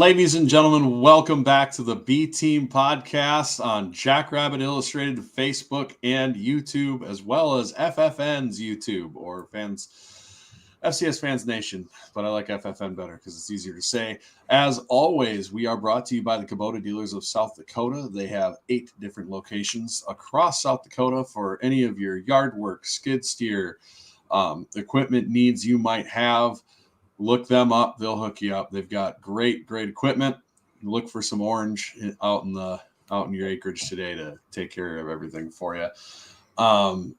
Ladies and gentlemen, welcome back to the B Team podcast on Jackrabbit Illustrated Facebook and YouTube, as well as FFN's YouTube or FCS Fans Nation. But I like FFN better because it's easier to say. As always, we are brought to you by the Kubota Dealers of South Dakota. They have 8 different locations across South Dakota for any of your yard work, skid steer, equipment needs you might have. Look them up. They'll hook you up. They've got great equipment. Look for some orange out in your acreage today to take care of everything for you. We're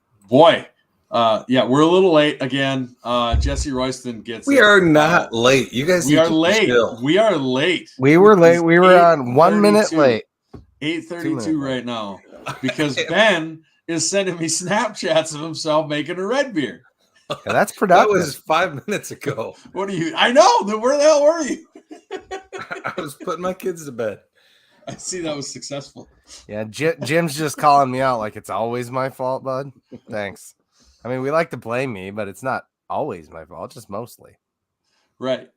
a little late again. Jesse Royston gets We are not late. You guys we are late. We are late. We were late. We were on 1 minute late. 8:32 right now because Ben is sending me Snapchats of himself making a red beer. Yeah, that's productive. That was 5 minutes ago. What are you? I know. Where the hell were you? I was putting my kids to bed. I see that was successful. Yeah, Jim's just calling me out like it's always my fault, bud. Thanks. I mean, we like to blame me, but it's not always my fault, just mostly. Right.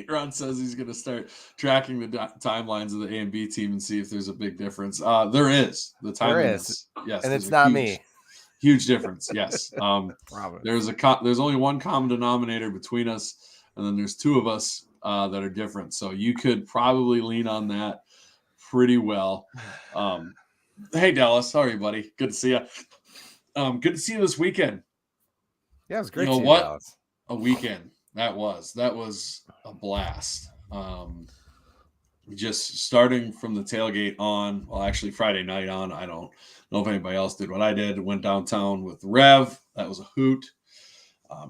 Ron says he's going to start tracking the timelines of the A and B team and see if there's a big difference. There is. The timing is. Yes. And it's not me. Huge difference. Yes. There's only one common denominator between us, and then there's 2 of us that are different. So you could probably lean on that pretty well. Hey Dallas, how are you, buddy? Good to see you. Good to see you this weekend. Yeah, it was great. You know what? Dallas. A weekend that was a blast. Just starting from the tailgate on, well, actually Friday night on. I don't know if anybody else did what I did. Went downtown with Rev. That was a hoot.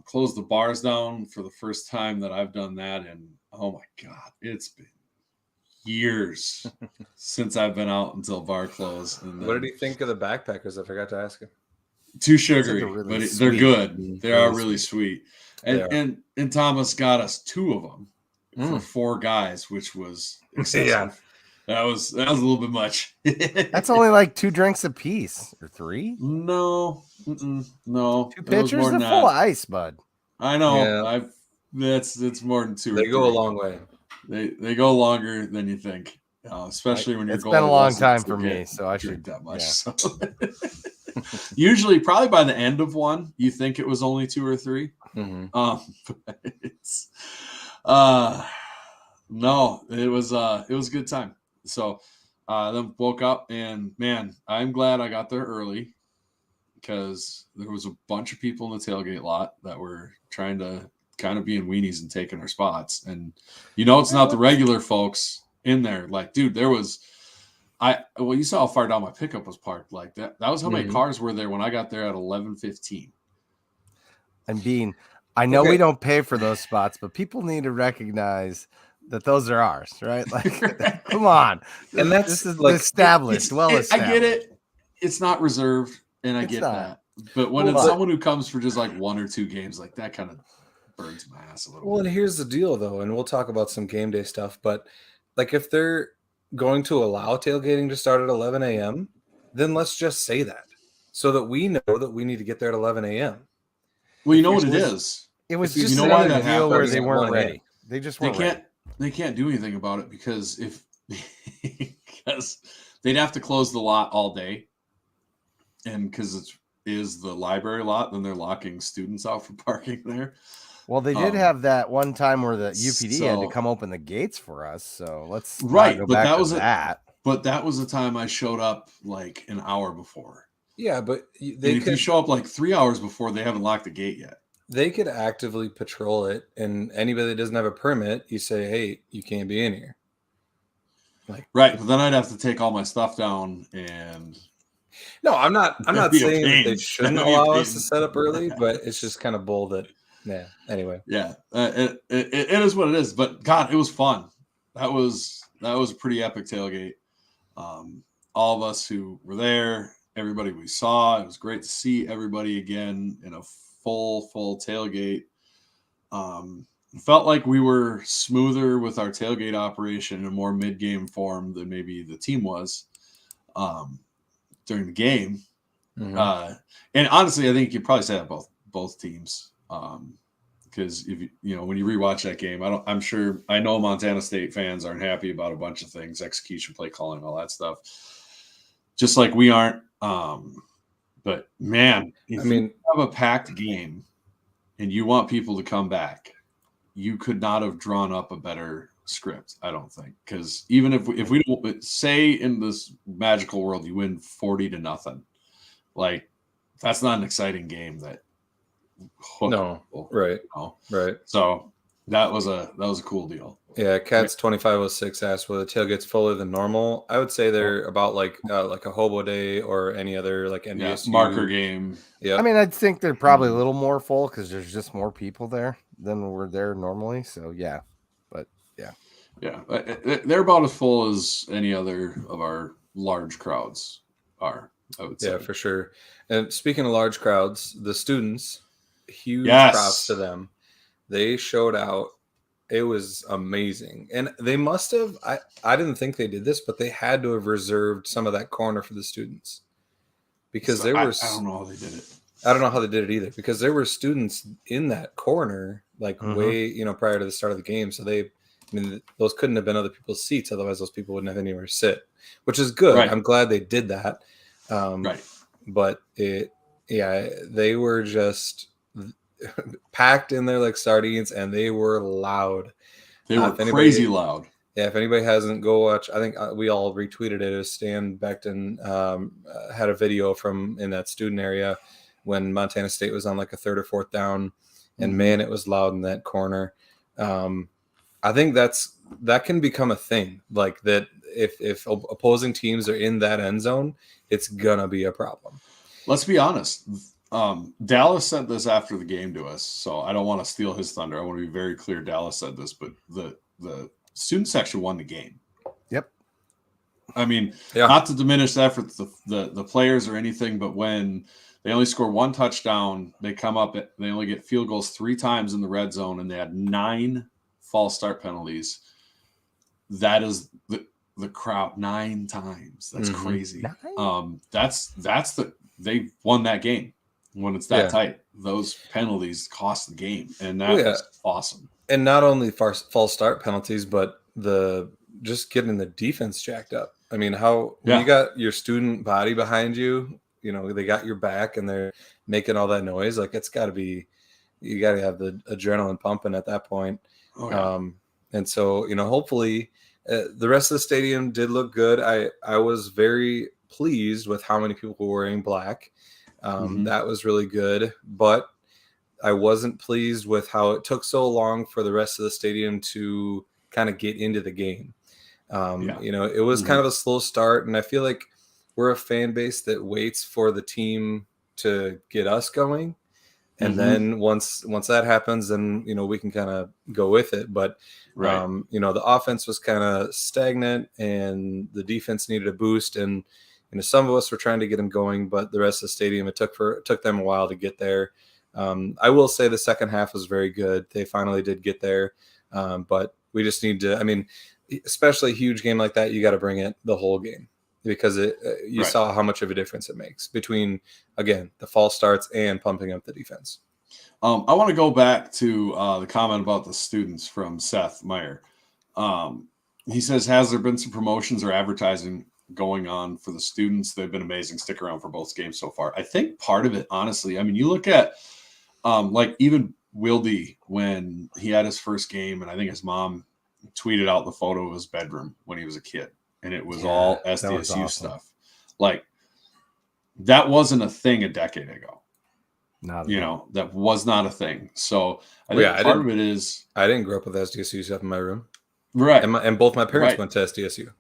Closed the bars down for the first time that I've done that. And oh my God, it's been years since I've been out until bar close. And what did he think of the backpackers? I forgot to ask him. Too sugary, but they're good. They are really sweet. And Thomas got us 2 of them for 4 guys, which was excessive. Yeah. That was a little bit much. That's only like 2 drinks a piece or 3. No. 2 pitchers of full ice, bud. I know. Yeah. It's more than 2. They go a long way. They go longer than you think, especially when you're. It's been a long time for me, so I should that much. Yeah. So. Usually, probably by the end of one, you think it was only 2 or 3. Mm-hmm. But it's no, it was a good time. So then woke up and man, I'm glad I got there early because there was a bunch of people in the tailgate lot that were trying to kind of being weenies and taking our spots. And it's not the regular folks in there. Like, dude, there was you saw how far down my pickup was parked. Like that was how many cars were there when I got there at 11:15. And Bean, I know we don't pay for those spots, but people need to recognize that those are ours, right? Like, come on. And this is like established, established. I get it. It's not reserved, and I get that. But when it's someone who comes for just like 1 or 2 games, like that kind of burns my ass a little bit. Well, and here's the deal, though, and we'll talk about some game day stuff, but like if they're going to allow tailgating to start at 11 a.m., then let's just say that so that we know that we need to get there at 11 a.m. Well, you know what it is? It was just another deal where they weren't ready. They just weren't ready. They can't do anything about it because because they'd have to close the lot all day, and because it is the library lot, then they're locking students out from parking there. Well, they did have that one time where the UPD had to come open the gates for us. So let's go back to that. But that was the time I showed up like an hour before. Yeah, but if you show up like 3 hours before, they haven't locked the gate yet. They could actively patrol it, and anybody that doesn't have a permit, you say, "Hey, you can't be in here." Like, right, but then I'd have to take all my stuff down and. No, I'm not saying that they shouldn't allow us to set up early, but it's just kind of bull that. Yeah. Anyway. Yeah, it is what it is. But God, it was fun. That was a pretty epic tailgate. All of us who were there, everybody we saw, it was great to see everybody again in a full tailgate. Felt like we were smoother with our tailgate operation in a more mid-game form than maybe the team was during the game. Mm-hmm. And honestly, I think you could probably say that both teams. because if when you rewatch that game, I know Montana State fans aren't happy about a bunch of things, execution, play calling, all that stuff, just like we aren't. But man, if you have a packed game and you want people to come back, you could not have drawn up a better script, I don't think. Because even if we don't say in this magical world you win 40-0, like that's not an exciting game that people, right. Right. So that was a cool deal. Yeah, Cats 2506 asked whether the tailgate's fuller than normal. I would say they're about like a Hobo Day or any other like NDSU marker game. Yeah, I mean, I think they're probably a little more full because there's just more people there than were there normally. So yeah, but yeah, they're about as full as any other of our large crowds are, I would say. Yeah, for sure. And speaking of large crowds, the students, huge props to them. They showed out. It was amazing. And they must have, I didn't think they did this, but they had to have reserved some of that corner for the students. Because there were, I don't know how they did it. I don't know how they did it either, because there were students in that corner, like way, prior to the start of the game. So those couldn't have been other people's seats. Otherwise those people wouldn't have anywhere to sit, which is good. Right. I'm glad they did that. Right. But they were just packed in there like sardines, and they were loud. They were crazy loud. Yeah, if anybody hasn't, go watch. I think we all retweeted it. Stan Beckton had a video from in that student area when Montana State was on like a 3rd or 4th down, and man, it was loud in that corner. I think that can become a thing, like that. If opposing teams are in that end zone, it's gonna be a problem. Let's be honest. Dallas sent this after the game to us, so I don't want to steal his thunder. I want to be very clear. Dallas said this, but the student section won the game. Yep. I mean, not to diminish the efforts of the players or anything, but when they only score 1 touchdown, they come up, they only get field goals 3 times in the red zone, and they had 9 false start penalties. That is the crowd 9 times. That's crazy. 9? They won that game. When it's that tight, those penalties cost the game, and that was awesome. And not only false start penalties, but just getting the defense jacked up. I mean, when you got your student body behind you, they got your back, and they're making all that noise. Like it's got to be, you got to have the adrenaline pumping at that point. Oh, yeah. And so hopefully, the rest of the stadium did look good. I was very pleased with how many people were wearing black. That was really good, but I wasn't pleased with how it took so long for the rest of the stadium to kind of get into the game. It was kind of a slow start, and I feel like we're a fan base that waits for the team to get us going. And then once that happens, then, we can kind of go with it. But, the offense was kind of stagnant, and the defense needed a boost. And, some of us were trying to get them going, but the rest of the stadium, it took them a while to get there. I will say the second half was very good. They finally did get there. But we just need to, especially a huge game like that, you got to bring it the whole game, because you saw how much of a difference it makes between, again, the false starts and pumping up the defense. I want to go back to the comment about the students from Seth Meyer. He says, has there been some promotions or advertising going on for the students? They've been amazing. Stick around for both games so far. I think part of it, honestly, you look at like even Wildy when he had his first game, and I think his mom tweeted out the photo of his bedroom when he was a kid, and it was all SDSU stuff. Like that wasn't a thing a decade ago. That was not a thing. So I think part of it is I didn't grow up with SDSU stuff in my room. Right. And both my parents went to SDSU.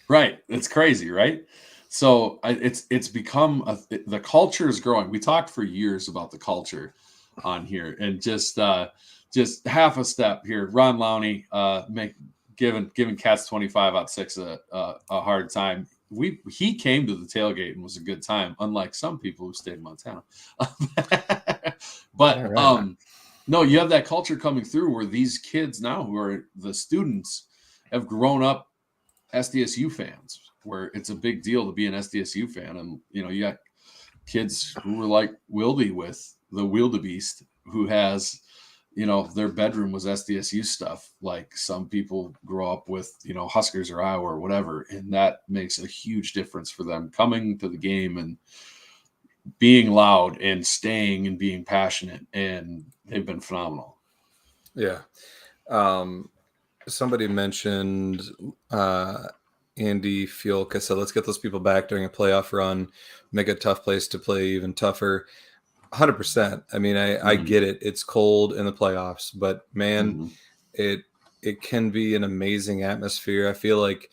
Right. It's crazy, right? So it's become the culture is growing. We talked for years about the culture on here, and just half a step here. Ron Lowney giving Cats 25 out 6 a hard time. He came to the tailgate and was a good time, unlike some people who stayed in Montana. But no, you have that culture coming through where these kids now, who are the students, have grown up SDSU fans, where it's a big deal to be an SDSU fan. And you got kids who were like Wildy with the Wildebeest, who has their bedroom was SDSU stuff. Like some people grow up with, Huskers or Iowa or whatever, and that makes a huge difference for them coming to the game and being loud and staying and being passionate. And they've been phenomenal. Yeah. Somebody mentioned Andy Fiolka said, let's get those people back during a playoff run, make a tough place to play even tougher. 100%. I mean, I get it. It's cold in the playoffs, but man, it can be an amazing atmosphere. I feel like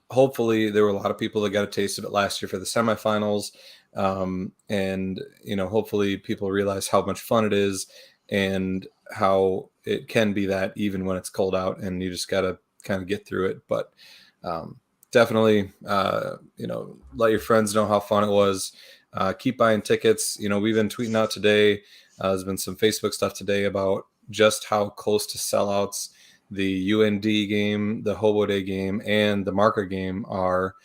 hopefully there were a lot of people that got a taste of it last year for the semifinals. And hopefully people realize how much fun it is and how it can be that even when it's cold out, and you just got to kind of get through it. But definitely, let your friends know how fun it was. Keep buying tickets. We've been tweeting out today. There's been some Facebook stuff today about just how close to sellouts the UND game, the Hobo Day game, and the Marker game are.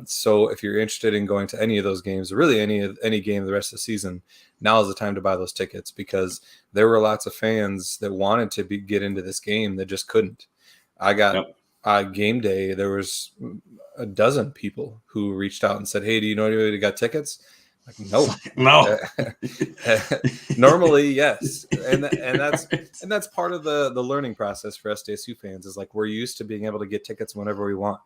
So if you're interested in going to any of those games, or really any game the rest of the season, now is the time to buy those tickets, because there were lots of fans that wanted to get into this game that just couldn't. I got game day. There was a dozen people who reached out and said, "Hey, do you know anybody who got tickets?" Like, no. Normally, yes, and that's part of the learning process for SDSU fans. Is like, we're used to being able to get tickets whenever we want.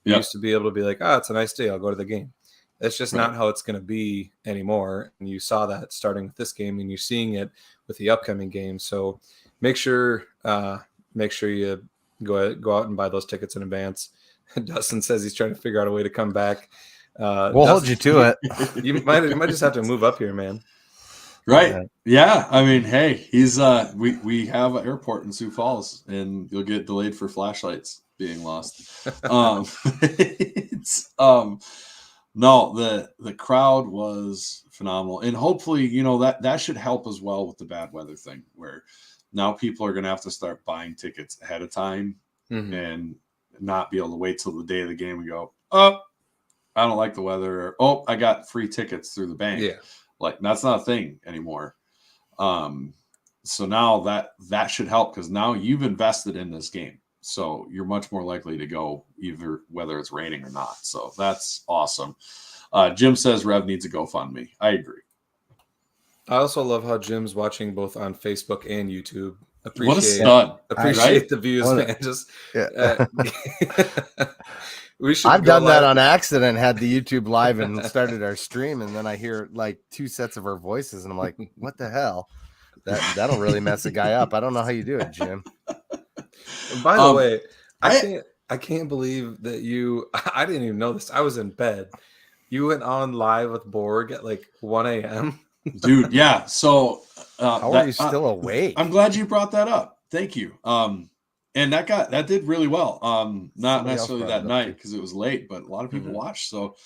We used to be able to be like, it's a nice day, I'll go to the game. That's just not how it's going to be anymore. And you saw that starting with this game, and you're seeing it with the upcoming game. So make sure you go out and buy those tickets in advance. Dustin says he's trying to figure out a way to come back. We'll hold you to it. You might just have to move up here, man. Right. Yeah. I mean, hey, he's we have an airport in Sioux Falls, and you'll get delayed for flashlights being lost. No, the crowd was phenomenal, and hopefully, that should help as well with the bad weather thing, where now people are going to have to start buying tickets ahead of time and not be able to wait till the day of the game and go, I don't like the weather, or I got free tickets through the bank. Yeah. Like, that's not a thing anymore. So now that should help, because now you've invested in this game. So you're much more likely to go, either whether it's raining or not. So that's awesome. Jim says Rev needs a GoFundMe. I agree. I also love how Jim's watching both on Facebook and YouTube. What a stud. Appreciate the views, man. Just I've done that on accident, had the YouTube live and started our stream, and then I hear like two sets of our voices, and I'm like, what the hell? That'll really mess a guy up. I don't know how you do it, Jim. And by the way, I can't believe that I didn't even know this. I was in bed. You went on live with Borg at like 1 a.m. Dude, yeah. So how are you still awake? I'm glad you brought that up. Thank you. And that did really well. Not necessarily that night because it was late, but a lot of people watched. So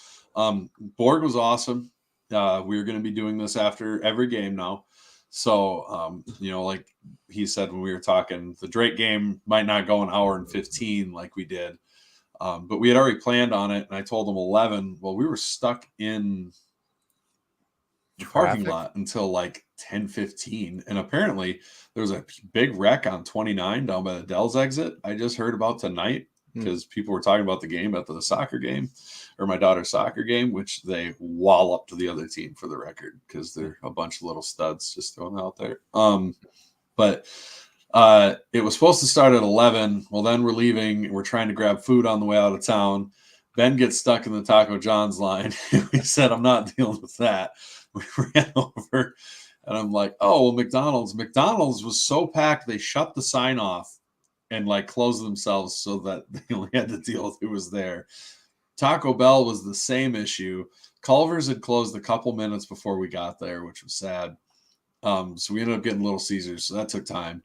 Borg was awesome. We're going to be doing this after every game now. So, like he said when we were talking, the Drake game might not go an hour and 15 like we did. But we had already planned on it, and I told them 11. Well, we were stuck in the parking lot until like 10:15, and apparently there was a big wreck on 29 down by the Dells exit. I just heard about tonight because people were talking about the game at the soccer game, or my daughter's soccer game, which they walloped the other team, for the record, because they're a bunch of little studs, just throwing that out there. But it was supposed to start at 11. Well, then we're leaving. We're trying to grab food on the way out of town. Ben gets stuck in the Taco John's line. We said, I'm not dealing with that. We ran over, and I'm like, oh, well, McDonald's was so packed they shut the sign off and like closed themselves so that they only had to deal with who was there. Taco Bell was the same issue. Culver's had closed a couple minutes before we got there, which was sad. So we ended up getting Little Caesars, so that took time.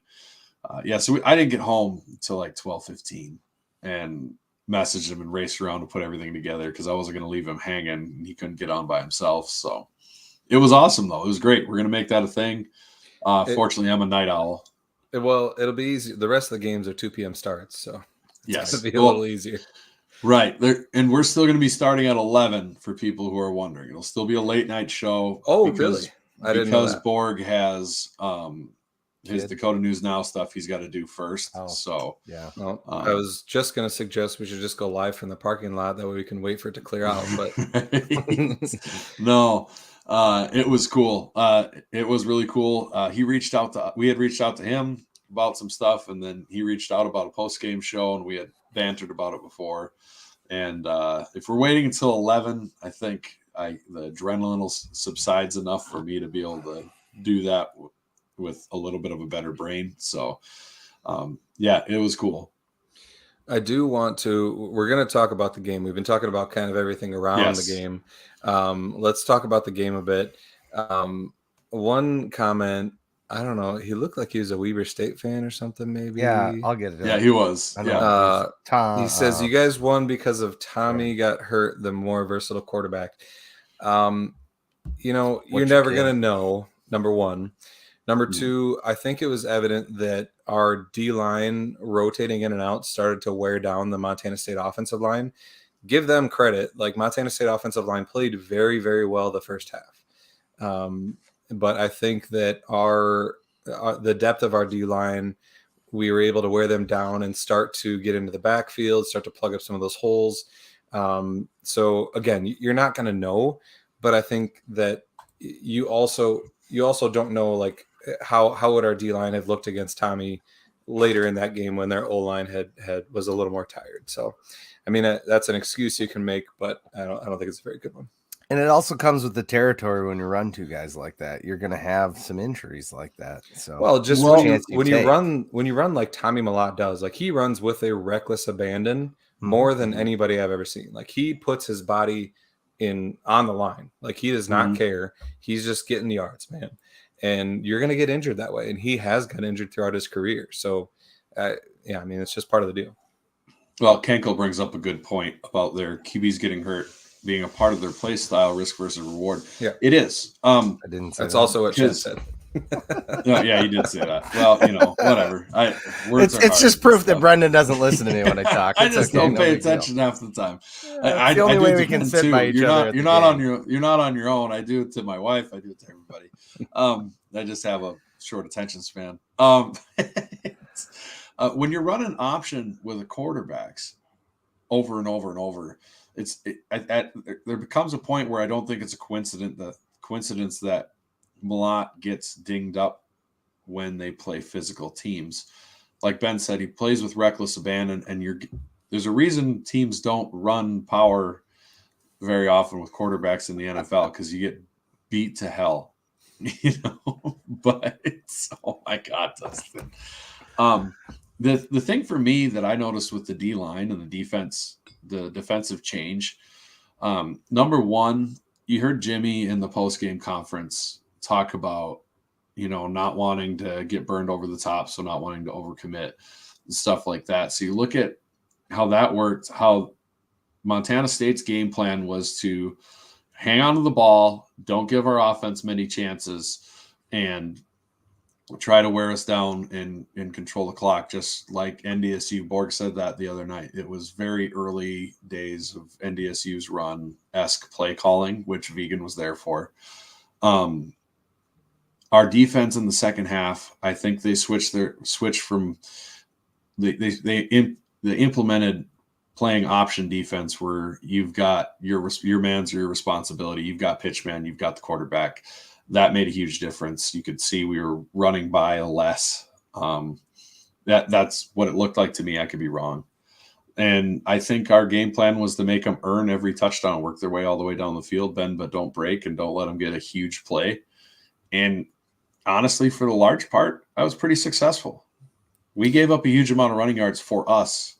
So I didn't get home until like 12:15, and messaged him and raced around to put everything together because I wasn't going to leave him hanging, and he couldn't get on by himself. So it was awesome, though. It was great. We're going to make that a thing. Fortunately, I'm a night owl. Well, it'll be easy. The rest of the games are 2 p.m. starts, so yes, it'll be a little easier. Right. And we're still going to be starting at 11 for people who are wondering. It'll still be a late night show. Oh, really? I didn't know that. Borg has his kid? Dakota News Now stuff he's got to do first. Oh. So Yeah. Well, I was just going to suggest we should just go live from the parking lot. That way we can wait for it to clear out. But no, it was cool. It was really cool. We had reached out to him about some stuff, and then he reached out about a post-game show, and we had bantered about it before. And if we're waiting until 11, I think the adrenaline will subsides enough for me to be able to do that with a little bit of a better brain. So, yeah, it was cool. I do want to. We're going to talk about the game. We've been talking about kind of everything around the game. Let's talk about the game a bit. One comment. I don't know. He looked like he was a Weber State fan or something. Maybe. Yeah, I'll get it. Yeah, he was. Yeah. He says you guys won because of Tommy got hurt, the more versatile quarterback. You're never going to know, number one. Number two, I think it was evident that our D-line rotating in and out started to wear down the Montana State offensive line. Give them credit. Like, Montana State offensive line played very, very well the first half. But I think that the depth of our D-line, we were able to wear them down and start to get into the backfield, start to plug up some of those holes. So, again, you're not going to know, but I think that you also don't know, like, how would our D-line have looked against Tommy later in that game when their O-line was a little more tired. So, I mean, that's an excuse you can make, but I don't think it's a very good one. And it also comes with the territory when you run two guys like that. You're going to have some injuries like that. So, when you run like Tommy Mellott does, like, he runs with a reckless abandon more than anybody I've ever seen. Like, he puts his body on the line. Like, he does not care. He's just getting the yards, man. And you're going to get injured that way. And he has got injured throughout his career. So, I mean, it's just part of the deal. Well, Kenkel brings up a good point about their QBs getting hurt being a part of their play style, risk versus reward. Yeah, it is. I didn't say that's that. Also what Chad said. No, yeah, he did say that. Well, whatever. It's just proof that Brendan doesn't listen to me when I talk. I just don't pay attention half the time. The only way we can sit by each other. You're not on your own. I do it to my wife. I do it to everybody. I just have a short attention span. When you're running option with the quarterbacks over and over and over, there becomes a point where I don't think it's a coincidence that Mellott gets dinged up when they play physical teams. Like Ben said, he plays with reckless abandon, and there's a reason teams don't run power very often with quarterbacks in the NFL, because you get beat to hell, But oh my God, Dustin. The thing for me that I noticed with the D line and the defense, the defensive change. Number one, you heard Jimmy in the post-game conference talk about, not wanting to get burned over the top, so not wanting to overcommit and stuff like that. So you look at how that worked, how Montana State's game plan was to hang on to the ball, don't give our offense many chances, and try to wear us down and control the clock, just like NDSU. Borg said that the other night. It was very early days of NDSU's run-esque play calling, which Vegan was there for. Our defense in the second half, I think they implemented playing option defense, where you've got your man's your responsibility. You've got pitch man, you've got the quarterback. That made a huge difference. You could see we were running by less. That's what it looked like to me. I could be wrong. And I think our game plan was to make them earn every touchdown, work their way all the way down the field, bend but don't break, and don't let them get a huge play. And honestly, for the large part, I was pretty successful. We gave up a huge amount of running yards for us,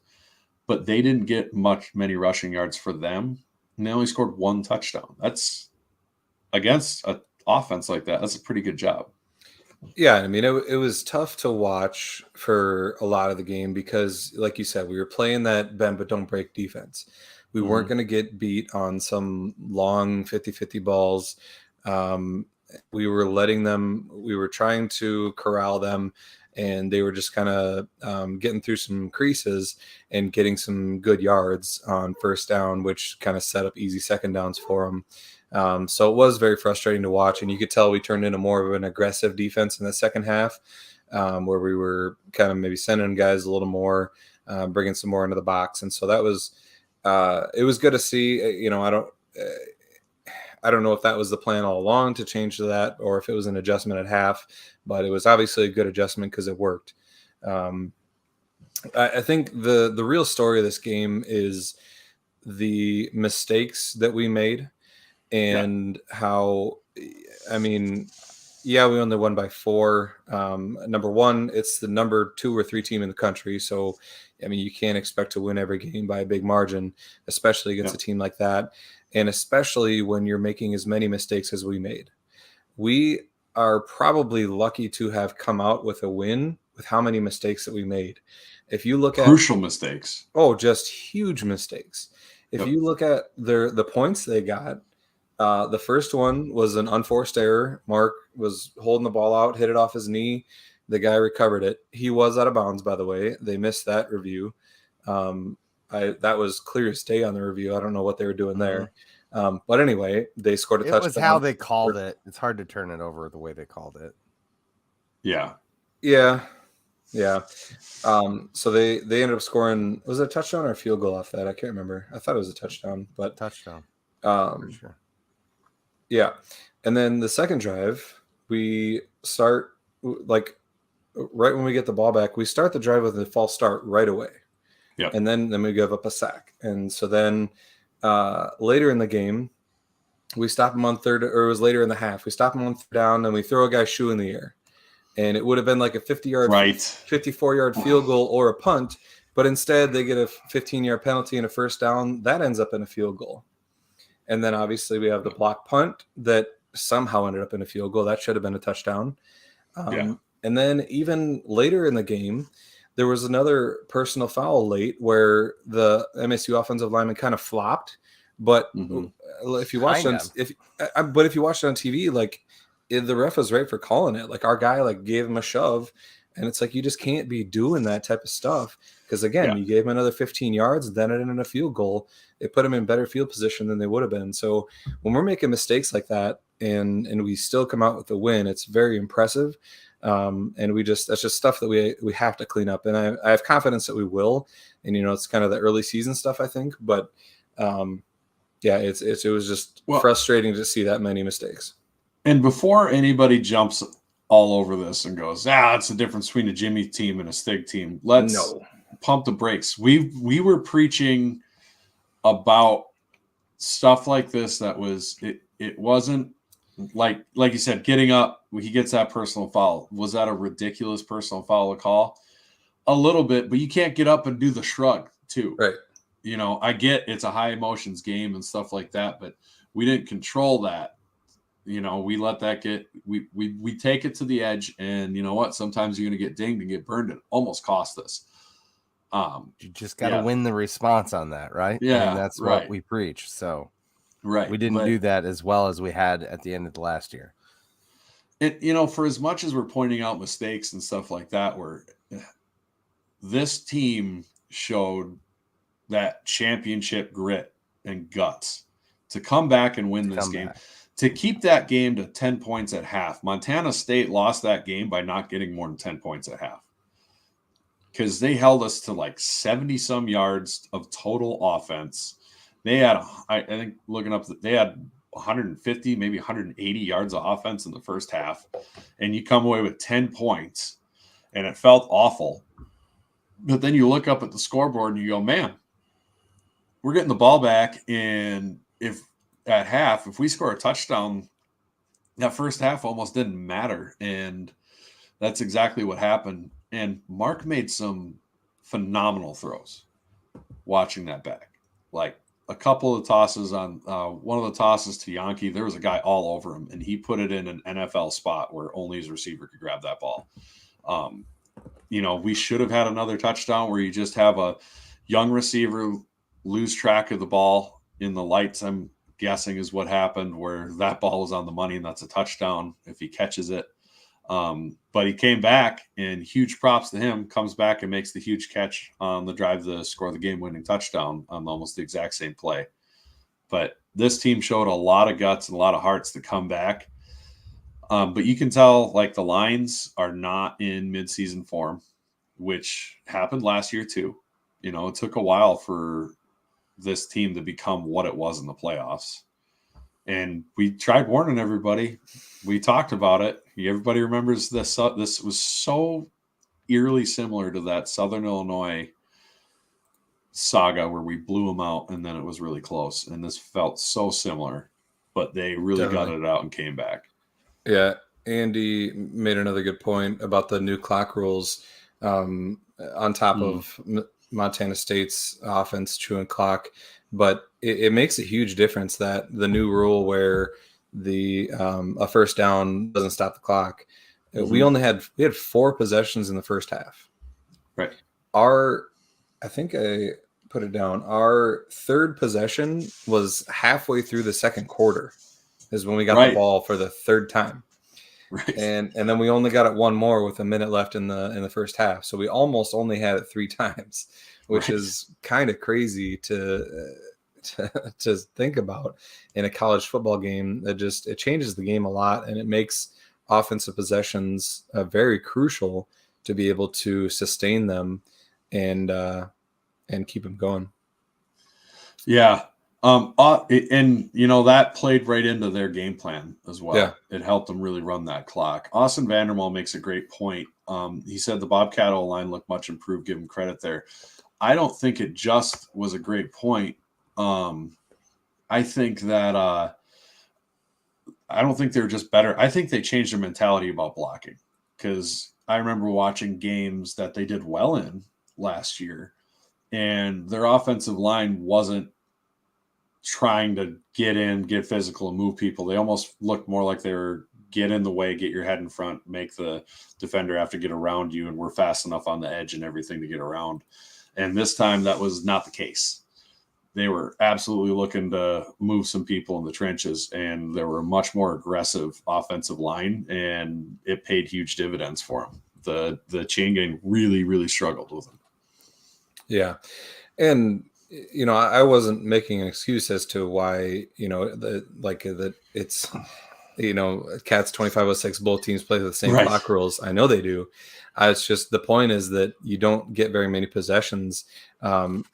but they didn't get many rushing yards for them. And they only scored one touchdown. That's against an offense like that. That's a pretty good job. Yeah, I mean, it was tough to watch for a lot of the game because, like you said, we were playing that bend but don't break defense. We weren't going to get beat on some long 50-50 balls. We were trying to corral them, and they were just kind of getting through some creases and getting some good yards on first down, which kind of set up easy second downs for them. So it was very frustrating to watch, and you could tell we turned into more of an aggressive defense in the second half. where we were kind of maybe sending guys a little more, bringing some more into the box. And so that was, it was good to see. I don't know if that was the plan all along to change to that, or if it was an adjustment at half, but it was obviously a good adjustment because it worked. I think the real story of this game is the mistakes that we made and how, I mean, we only won by 4. Number one, it's the number 2 or 3 team in the country. So, I mean, you can't expect to win every game by a big margin, especially against a team like that. And especially when you're making as many mistakes as we made. We are probably lucky to have come out with a win with how many mistakes that we made. If you look at crucial mistakes. Oh, just huge mistakes. If you look at the points they got, the first one was an unforced error. Mark was holding the ball out, hit it off his knee. The guy recovered it. He was out of bounds, by the way. They missed that review. That was clear as day on the review. I don't know what they were doing there. But anyway, they scored a touchdown. It was how they called it. It's hard to turn it over the way they called it. Yeah. So they ended up scoring. Was it a touchdown or a field goal off that? I can't remember. I thought it was a touchdown, but touchdown. Sure. Yeah. And then the second drive, we start like right when we get the ball back, we start the drive with a false start right away. Yeah. And then we give up a sack. And so then later in the game, we stop him on third, or it was later in the half. We stop him on third down and we throw a guy's shoe in the air. And it would have been like a 54-yard field goal or a punt. But instead, they get a 15-yard penalty and a first down. That ends up in a field goal. And then obviously we have the block punt that somehow ended up in a field goal. That should have been a touchdown. And then even later in the game, there was another personal foul late where the MSU offensive lineman kind of flopped. But if you watched if you watched it on TV, like the ref was right for calling it. Like our guy like gave him a shove, and it's like you just can't be doing that type of stuff because again, you gave him another 15 yards, then it ended in a field goal. It put them in better field position than they would have been. So when we're making mistakes like that and we still come out with a win, it's very impressive. And that's just stuff that we have to clean up. And I have confidence that we will. And, it's kind of the early season stuff, I think. But, it was just frustrating to see that many mistakes. And before anybody jumps all over this and goes, it's the difference between a Jimmy team and a Stig team, let's pump the brakes. We were preaching about stuff like this that was it wasn't like you said, getting up, he gets that personal foul. Was that a ridiculous personal foul to call? A little bit, but you can't get up and do the shrug too. Right. I get it's a high emotions game and stuff like that, but we didn't control that. We let that get we take it to the edge, and you know what? Sometimes you're gonna get dinged and get burned. It almost cost us. You just got to win the response on that, right? Yeah, and that's what we preach. So, we didn't do that as well as we had at the end of the last year. And for as much as we're pointing out mistakes and stuff like that, this team showed that championship grit and guts to come back and win this game. To keep that game to 10 points at half. Montana State lost that game by not getting more than 10 points at half. Because they held us to like 70-some yards of total offense. They had, I think, looking up, they had 150, maybe 180 yards of offense in the first half. And you come away with 10 points. And it felt awful. But then you look up at the scoreboard and you go, man, we're getting the ball back. And if at half, if we score a touchdown, that first half almost didn't matter. And that's exactly what happened. And Mark made some phenomenal throws watching that back. Like a couple of tosses on one of the tosses to Yankee, there was a guy all over him, and he put it in an NFL spot where only his receiver could grab that ball. We should have had another touchdown where you just have a young receiver lose track of the ball in the lights, I'm guessing is what happened, where that ball was on the money, and that's a touchdown if he catches it. But he came back, and huge props to him, comes back and makes the huge catch on the drive to score the game-winning touchdown on almost the exact same play. But this team showed a lot of guts and a lot of hearts to come back. But you can tell like the lines are not in midseason form, which happened last year too. You know, it took a while for this team to become what it was in the playoffs. And we tried warning everybody. We talked about it. Everybody remembers this. This was so eerily similar to that Southern Illinois saga where we blew them out and then it was really close. And this felt so similar, but they really Definitely. gutted it out and came back. Yeah, Andy made another good point about the new clock rules on top of Montana State's offense chewing clock, but it makes a huge difference that the new rule where the a first down doesn't stop the clock. We had 4 possessions in the first half. Right. I think I put it down. Our third possession was halfway through the second quarter, is when we got the ball for the third time. Right. And then we only got it one more with a minute left in the first half. So we almost only had it 3 times, which is kind of crazy to think about in a college football game. It changes the game a lot, and it makes offensive possessions very crucial to be able to sustain them and keep them going. Yeah. And you know, that played right into their game plan as well. Yeah. It helped them really run that clock. Austin Vandermal makes a great point. He said the Bobcat O-line looked much improved. Give him credit there. I don't think it just was a great point. I think that I don't think they're just better. I think they changed their mentality about blocking, because I remember watching games that they did well in last year, and their offensive line wasn't trying to get in, get physical, and move people. They almost looked more like they were get in the way, get your head in front, make the defender have to get around you, and we're fast enough on the edge and everything to get around. And this time that was not the case. They were absolutely looking to move some people in the trenches, and there were a much more aggressive offensive line, and it paid huge dividends for them. The chain gang really, really struggled with them. Yeah. And you know, I wasn't making an excuse as to why, you know, that it's, you know, Cats 2506, both teams play with the same clock rules. I know they do. It's just the point is that you don't get very many possessions.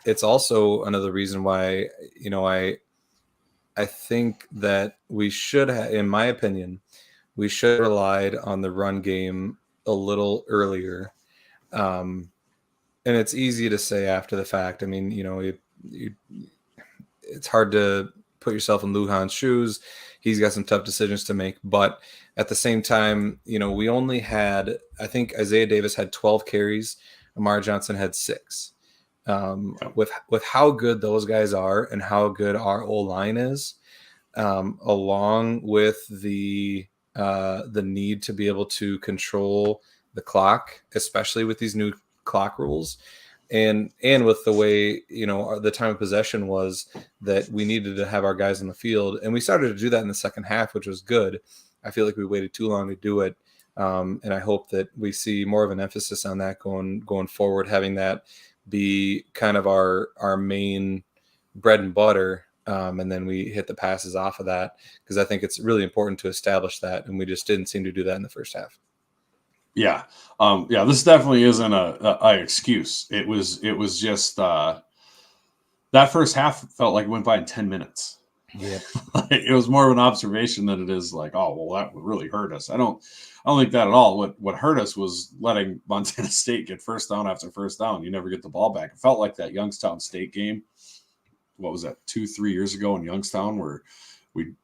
It's also another reason why, you know, I think that we should have, in my opinion, we should have relied on the run game a little earlier. And it's easy to say after the fact. I mean, you know, it's hard to put yourself in Lujan's shoes. He's got some tough decisions to make, but at the same time, you know, we only had, I think Isaiah Davis had 12 carries. Amari Johnson had 6. With how good those guys are and how good our O-line is, along with the need to be able to control the clock, especially with these new clock rules, and with the way, you know, the time of possession was, that we needed to have our guys in the field, and we started to do that in the second half, which was good. I feel like we waited too long to do it, and I hope that we see more of an emphasis on that going forward, having that be kind of our main bread and butter, and then we hit the passes off of that, because I think it's really important to establish that, and we just didn't seem to do that in the first half. Yeah. This definitely isn't a excuse. It was just that first half felt like it went by in 10 minutes. Yeah. It was more of an observation than it is like, oh, well, that would really hurt us. I don't think that at all. What hurt us was letting Montana State get first down after first down. You never get the ball back. It felt like that Youngstown State game. What was that, 2-3 years ago in Youngstown, where we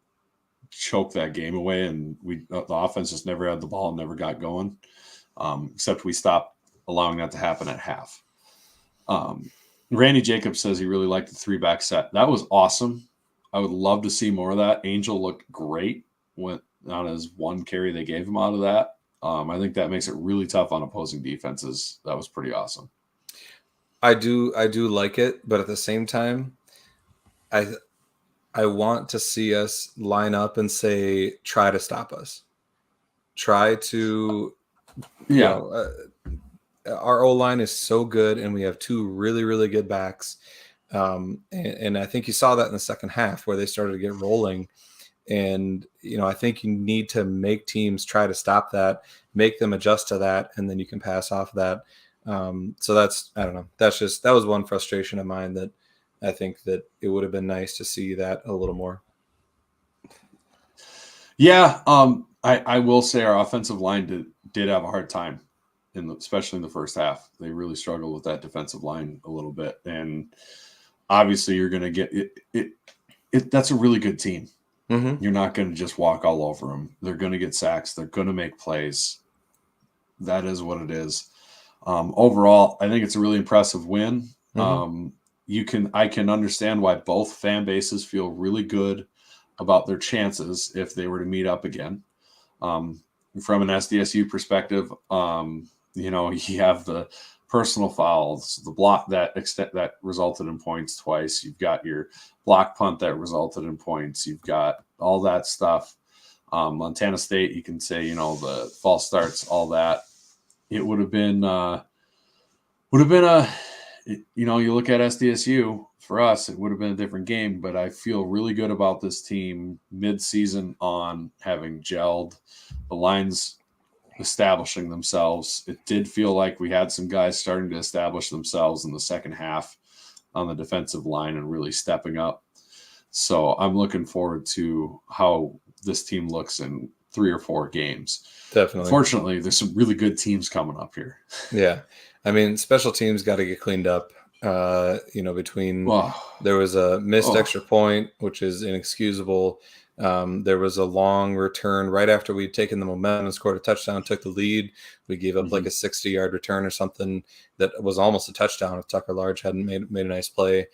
choked that game away, and the offense just never had the ball and never got going. Except we stopped allowing that to happen at half. Randy Jacobs says he really liked the 3-back set. That was awesome. I would love to see more of that. Angel looked great on his 1 carry they gave him out of that. I think that makes it really tough on opposing defenses. That was pretty awesome. I do like it, but at the same time, I want to see us line up and say, try to stop us. Try to, you know, our O-line is so good, and we have 2 really, really good backs. And I think you saw that in the second half, where they started to get rolling. And, I think you need to make teams try to stop that, make them adjust to that, and then you can pass off that. So that's, I don't know. That was one frustration of mine, that I think that it would have been nice to see that a little more. Yeah. I will say our offensive line did have a hard time, especially in the first half. They really struggled with that defensive line a little bit. And obviously you're going to get it. That's a really good team. Mm-hmm. You're not going to just walk all over them. They're going to get sacks. They're going to make plays. That is what it is. Overall, I think it's a really impressive win. Mm-hmm. I can understand why both fan bases feel really good about their chances if they were to meet up again. From an SDSU perspective, you have the personal fouls, the block that resulted in points twice. You've got your block punt that resulted in points. You've got all that stuff. Montana State, you can say, the false starts, all that. It would have been you look at SDSU, for us, it would have been a different game, but I feel really good about this team mid-season on having gelled, the lines establishing themselves. It did feel like we had some guys starting to establish themselves in the second half on the defensive line and really stepping up. So I'm looking forward to how this team looks in 3 or 4 games. Definitely. Fortunately, there's some really good teams coming up here. Yeah. I mean, special teams got to get cleaned up. Between there was a missed extra point, which is inexcusable. There was a long return right after we'd taken the momentum and scored a touchdown, took the lead. We gave up like a 60-yard return or something that was almost a touchdown if Tucker Large hadn't made a nice play,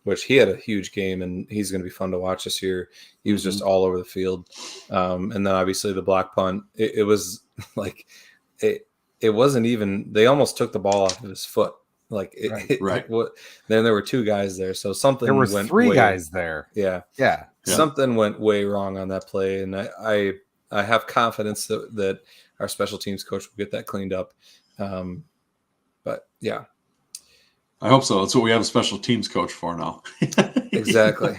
which he had a huge game, and he's going to be fun to watch this year. He was just all over the field. And then obviously the block punt, it was like it wasn't even – they almost took the ball off of his foot. Like then there were 2 guys there, so something. There were went 3 guys there. Yeah, something went way wrong on that play, and I have confidence that our special teams coach will get that cleaned up. But yeah, I hope so. That's what we have a special teams coach for now. Exactly.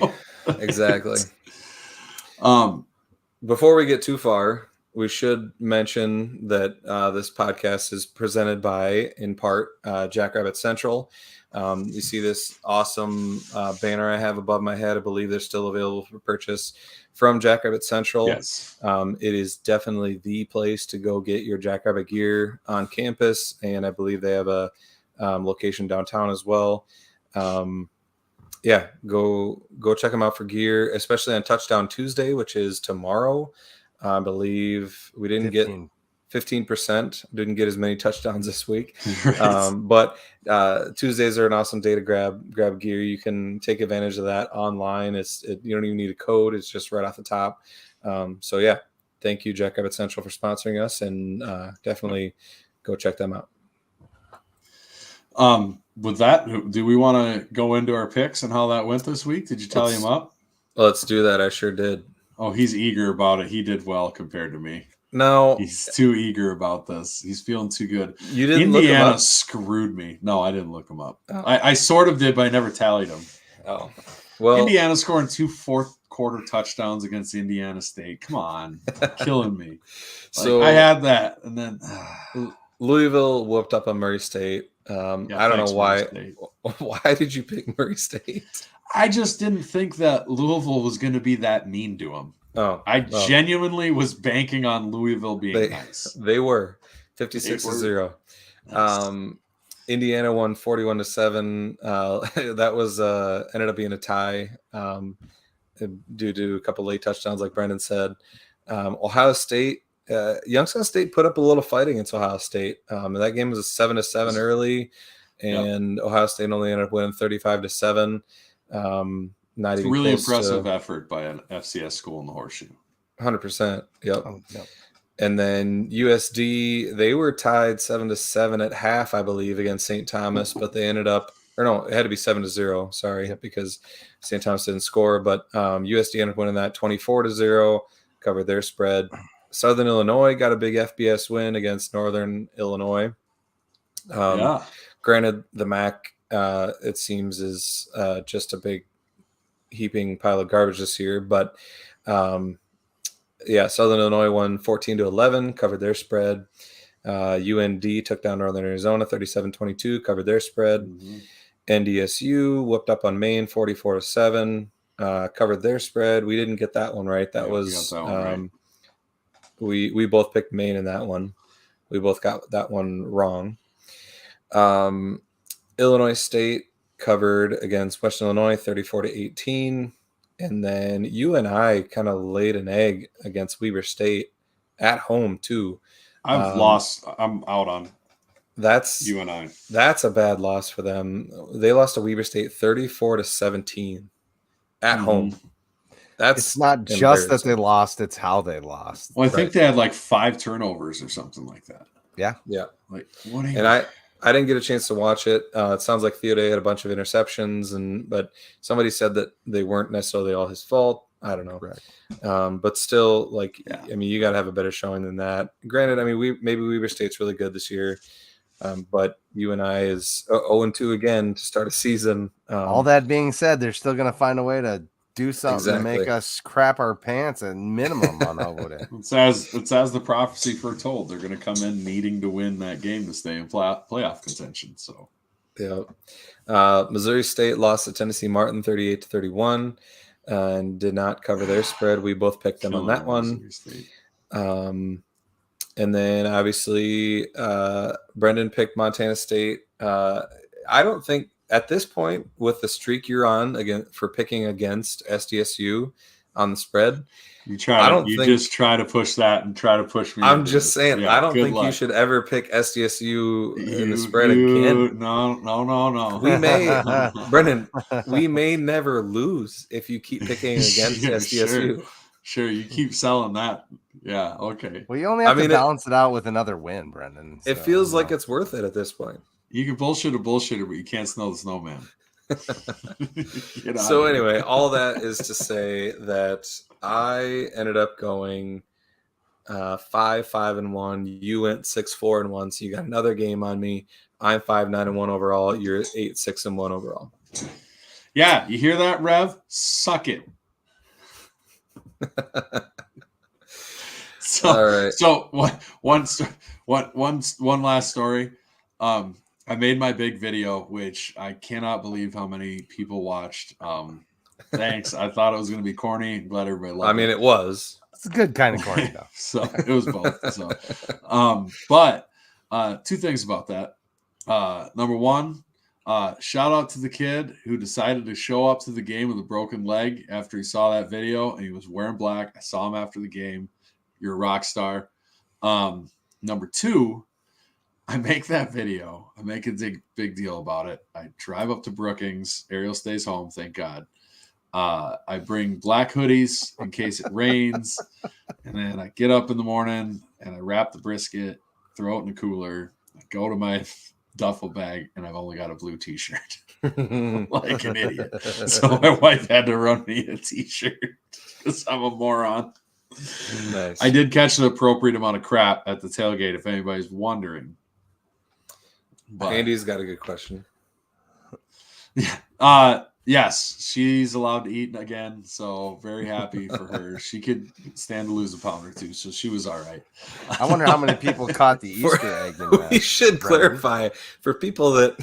Before we get too far, we should mention that this podcast is presented by, in part, Jackrabbit Central. You see this awesome banner I have above my head. I believe they're still available for purchase from Jackrabbit Central. Yes. It is definitely the place to go get your Jackrabbit gear on campus, and I believe they have a location downtown as well. Go check them out for gear, especially on Touchdown Tuesday, which is tomorrow. I believe we didn't get 15%, didn't get as many touchdowns this week. Right. But Tuesdays are an awesome day to grab gear. You can take advantage of that online. You don't even need a code. It's just right off the top. Thank you, Jackrabbit Central, for sponsoring us, and definitely go check them out. With that, do we want to go into our picks and how that went this week? Did you tally him up? Let's do that. I sure did. Oh, he's eager about it. He did well compared to me. No, he's too eager about this. He's feeling too good. You didn't Indiana look him up? Screwed me. No, I didn't look him up. Oh. I sort of did, but I never tallied him. Oh, well, Indiana scoring 2 fourth-quarter touchdowns against Indiana State. Come on, killing me. So I had that, and then Louisville whooped up on Murray State. I don't know why. Why did you pick Murray State? I just didn't think that Louisville was going to be that mean to him. I genuinely was banking on Louisville being nice. They were 56-0. Nice. Indiana won 41-7. That was ended up being a tie due to a couple late touchdowns, like Brendan said. Ohio State, Youngstown State put up a little fight against Ohio State. That game was a 7-7 early, and Ohio State only ended up winning 35-7. Not even really impressive effort by an FCS school in the Horseshoe. 100%. Yep. And then USD, they were tied 7-7 at half, I believe, against St. Thomas, but they ended up, or no, it had to be 7-0. Sorry, because St. Thomas didn't score, but USD ended up winning that 24-0, covered their spread. Southern Illinois got a big FBS win against Northern Illinois. Granted, the MAC, it seems, is just a big heaping pile of garbage this year. But yeah, Southern Illinois won 14-11, covered their spread. UND took down Northern Arizona 37-22, covered their spread. Mhm. NDSU whooped up on Maine 44-7, covered their spread. We didn't get that one right. That Yeah, we was got that one right. we both picked Maine in that one. We both got that one wrong. Illinois State covered against Western Illinois 34-18. And then UNI kind of laid an egg against Weber State at home too. I've lost. I'm out on That's UNI. That's a bad loss for them. They lost to Weber State 34-17 at home. That's It's not just that they lost; it's how they lost. Well, I think they had like 5 turnovers or something like that. Yeah. Like what? And I didn't get a chance to watch it. It sounds like Theoday had a bunch of interceptions, but somebody said that they weren't necessarily all his fault. I don't know. Right. But still, like, I mean, you got to have a better showing than that. Granted, I mean, maybe Weber State's really good this year, but UNI is 0-2 again to start a season. All that being said, they're still going to find a way to do something to make us crap our pants at minimum on Hoboday. It's as the prophecy foretold. They're going to come in needing to win that game to stay in playoff contention. So, yeah. Missouri State lost to Tennessee Martin 38-31 and did not cover their spread. We both picked them on that one. And then obviously Brendan picked Montana State. I don't think at this point, with the streak you're on again for picking against SDSU on the spread, you just try to push that and try to push me. I'm just saying, I don't think you should ever pick SDSU in the spread again. No. We may, Brendan, we may never lose if you keep picking against SDSU. Sure, you keep selling that. Yeah, okay. Well, you only have to balance it out with another win, Brendan. It feels like it's worth it at this point. You can bullshit a bullshitter, but you can't smell the snowman. So anyway, all that is to say that I ended up going 5-5-1. You went 6-4-1. So you got another game on me. I'm 5-9-1 overall. You're 8-6-1 overall. Yeah, you hear that, Rev? Suck it. So one last story. I made my big video, which I cannot believe how many people watched. Thanks. I thought it was going to be corny. Glad everybody loved it. I mean, it was. It's a good kind of corny though. So it was both. So, but 2 things about that. Number one, shout out to the kid who decided to show up to the game with a broken leg after he saw that video, and he was wearing black. I saw him after the game. You're a rock star. Number 2, I make that video. I make a big deal about it. I drive up to Brookings. Ariel stays home, thank God. I bring black hoodies in case it rains. And then I get up in the morning and I wrap the brisket, throw it in the cooler. I go to my duffel bag and I've only got a blue t-shirt. Like an idiot. So my wife had to run me a t-shirt because I'm a moron. Nice. I did catch an appropriate amount of crap at the tailgate, if anybody's wondering. But, Andy's got a good question. Yes, she's allowed to eat again, so very happy for her. She could stand to lose a pound or 2, so she was all right. I wonder how many people caught the Easter egg in that. We should clarify for people that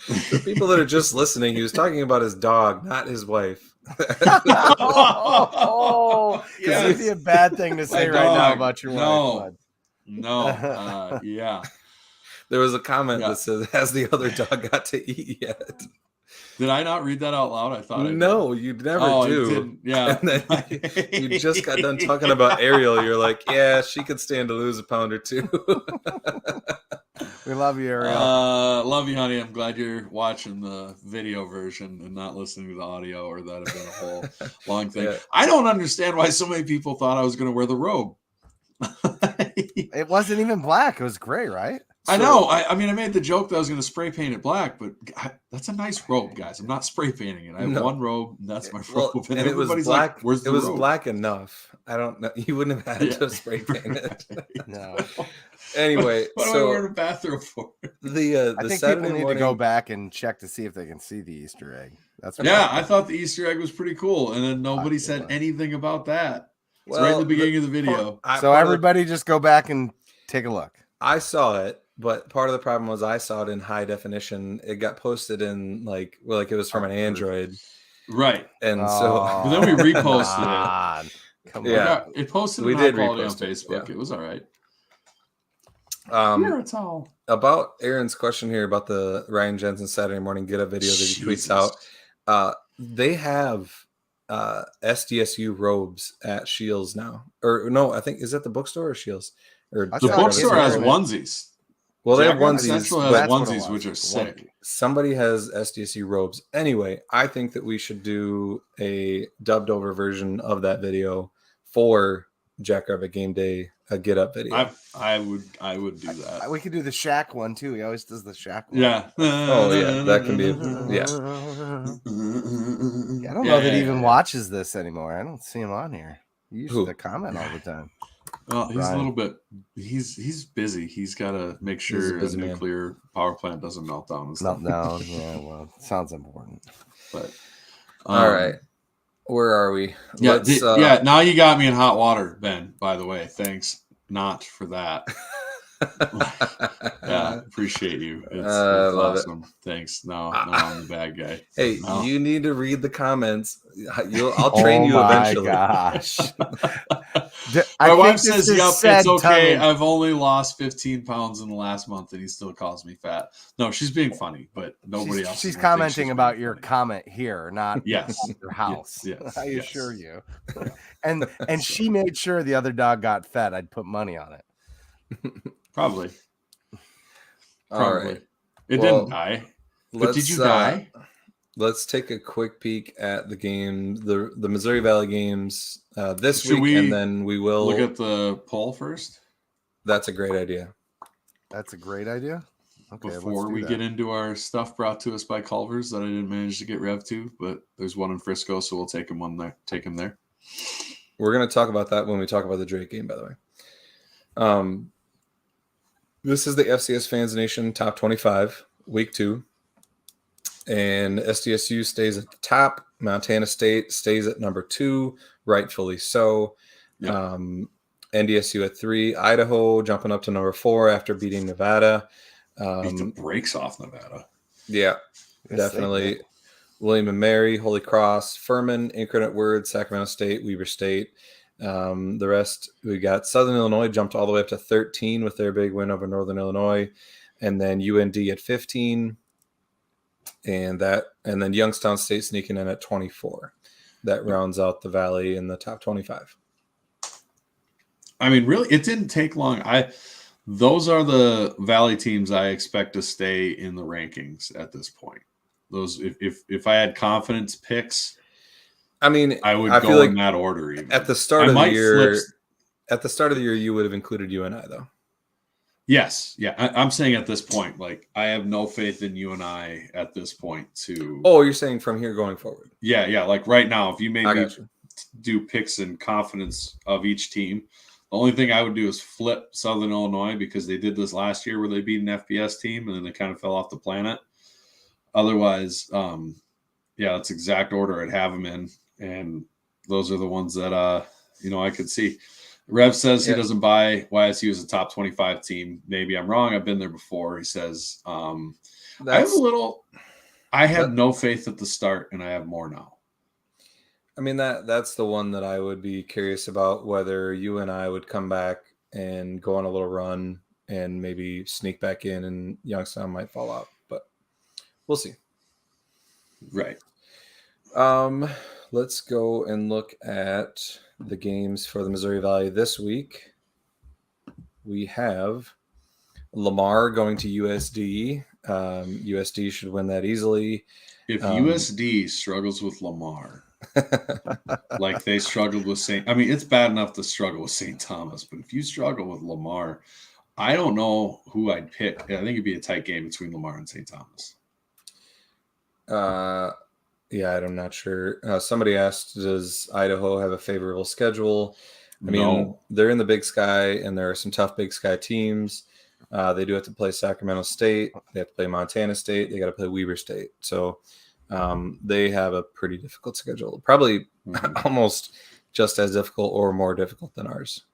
are just listening. He was talking about his dog, not his wife. Yes. It'd be a bad thing to say right now about your wife. No, yeah. There was a comment that says, "Has the other dog got to eat yet?" Did I not read that out loud? I thought no, you never do. Yeah. And then you just got done talking about Ariel. You're like, yeah, she could stand to lose a pound or 2. We love you, Ariel. Love you, honey. I'm glad you're watching the video version and not listening to the audio, or that'd have been a whole long thing. Yeah. I don't understand why so many people thought I was going to wear the robe. It wasn't even black. It was gray, right? I know. I mean, I made the joke that I was going to spray paint it black, but that's a nice robe, guys. I'm not spray painting it. I have one robe, and that's my robe. And it was everybody's black. like, "Where's the It was robe?" black enough. I don't know. You wouldn't have had to spray paint it. No. Anyway, what am I wearing a bathrobe for? The I think Saturday people need morning, to go back and check to see if they can see the Easter egg. That's what Yeah, I thought the Easter egg was pretty cool, and then nobody Popular. said anything about that. It's right at the beginning of the video. So everybody just go back and take a look. I saw it, but part of the problem was I saw it in high definition. It got posted in like it was from an Android, Right? and But then we reposted it. Come Yeah. It posted We in high did quality on repost it, Facebook. yeah. It was all right. on. It's all. About Aaron's question here about the Ryan Jensen Saturday morning get up video that he tweets out. They have SDSU robes at Shields now, or no? I think is that the bookstore or Shields? Or I The thought bookstore it has was- onesies. well, they have Jackrabbit onesies. Central but has That's what it onesies, was. which are sick. somebody has SDSU robes. Anyway, I think that we should do a dubbed over version of that video for Jackrabbit Game Day, a get up video. I would do that. We could do the Shaq one too. He always does the Shaq one. Yeah. Oh, yeah, that can be yeah. I don't know that he even watches this anymore. I don't see him on here. He used Who? to comment all the time. Well, he's Ryan. a little bit. He's busy. He's got to make He's a sure a busy man. nuclear power plant doesn't melt down and stuff. Meltdown. Yeah, well, sounds important. But All right, where are we? Yeah, Let's, yeah. Now you got me in hot water, Ben. By the way, thanks not for that. Yeah, appreciate you. It's love it. awesome. Thanks. Now I'm the bad guy. Hey, No. you need to read the comments. I'll train you eventually. Gosh. My wife says, "Yep, it's okay. I've only lost 15 pounds in the last month," and he still calls me fat. No, she's being funny, but nobody else. She's is gonna think commenting she's about being your funny. comment here, not Yes. your house. Yes, I yes. assure you. And she made sure the other dog got fed. I'd put money on it. Probably. All right. It Well, didn't die. But did you die? Let's take a quick peek at the game, the Missouri Valley games this Should week, we and then we will Look at the poll first That's a great idea. That's a great idea. Okay, before we get into our stuff brought to us by Culver's that I didn't manage to get rev to, but there's one in Frisco, so we'll take him there. We're going to talk about that when we talk about the Drake game, by the way. This is the FCS Fans Nation Top 25, Week 2. And SDSU stays at the top. Montana State stays at number 2, rightfully so. Yeah. NDSU at 3. Idaho jumping up to number 4 after beating Nevada. Beat the brakes off Nevada. Yeah, Yes, definitely. William and Mary, Holy Cross, Furman, Incarnate Word, Sacramento State, Weber State. The rest, we got Southern Illinois jumped all the way up to 13 with their big win over Northern Illinois, and then UND at 15, and then Youngstown State sneaking in at 24. That rounds out the Valley in the top 25. I mean, really, it didn't take long. Those are the Valley teams I expect to stay in the rankings at this point. Those, if I had confidence picks, I mean, I would I go feel like in that order. Even at the start I of the might year, flip- at the start of the year, you would have included UNI though. Yes, yeah. I'm saying at this point, like I have no faith in UNI at this point. To Oh, you're saying from here going forward? yeah. Like right now, if you made I me got you. do picks and confidence of each team, the only thing I would do is flip Southern Illinois because they did this last year where they beat an FBS team and then they kind of fell off the planet. Otherwise, that's exact order I'd have them in, and those are the ones that I could see. Rev says he doesn't buy YSU as a top 25 team. Maybe I'm wrong. I've been there before. He says I had no faith at the start, and I have more now. I mean, that's the one that I would be curious about, whether you and I would come back and go on a little run and maybe sneak back in, and Youngstown might fall out, but we'll see. Right. Let's go and look at the games for the Missouri Valley this week. We have Lamar going to USD. USD should win that easily. If USD struggles with Lamar, like they struggled with St. I mean, it's bad enough to struggle with St. Thomas, but if you struggle with Lamar, I don't know who I'd pick. I think it'd be a tight game between Lamar and St. Thomas. Yeah, I'm not sure. Somebody asked, does Idaho have a favorable schedule? I mean, No. they're in the Big Sky, and there are some tough Big Sky teams. They do have to play Sacramento State. They have to play Montana State. They got to play Weber State. So they have a pretty difficult schedule. Probably almost just as difficult or more difficult than ours.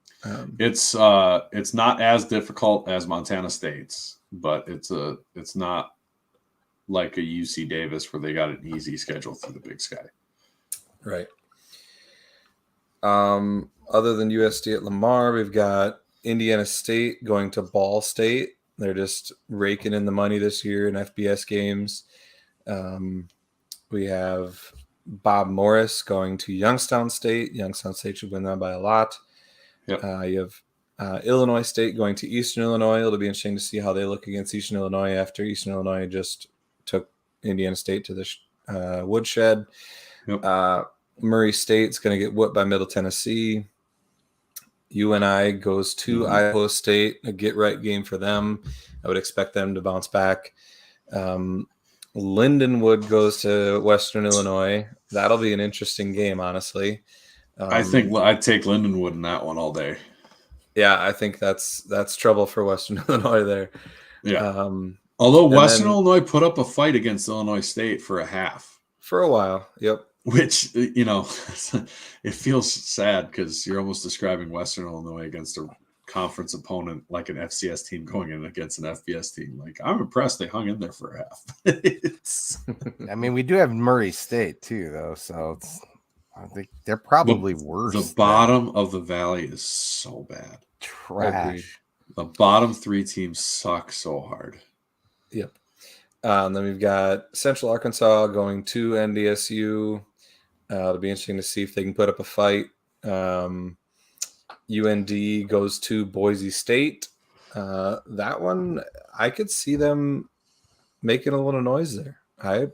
It's not as difficult as Montana State's, but it's not like a UC Davis where they got an easy schedule through the Big Sky. Right. Other than USD at Lamar, we've got Indiana State going to Ball State. They're just raking in the money this year in FBS games. We have Bob Morris going to Youngstown State. Youngstown State should win that by a lot. Yep. You have Illinois State going to Eastern Illinois. It'll be interesting to see how they look against Eastern Illinois after Eastern Illinois just took Indiana State to the woodshed. Yep. Murray State's going to get whipped by Middle Tennessee. UNI goes to Idaho State, a get-right game for them. I would expect them to bounce back. Lindenwood goes to Western Illinois. That'll be an interesting game, honestly. I think I'd take Lindenwood in that one all day. Yeah, I think that's trouble for Western Illinois there. Yeah. Although Western Illinois put up a fight against Illinois State for a half. For a while, yep. Which, it feels sad because you're almost describing Western Illinois against a conference opponent like an FCS team going in against an FBS team. Like, I'm impressed they hung in there for a half. I mean, we do have Murray State too, though, so I think they're probably worse. The bottom of the valley is so bad. Trash. The bottom three teams suck so hard. Yep. And then we've got Central Arkansas going to NDSU. It'll be interesting to see if they can put up a fight. UND goes to Boise State. That one, I could see them making a little noise there. I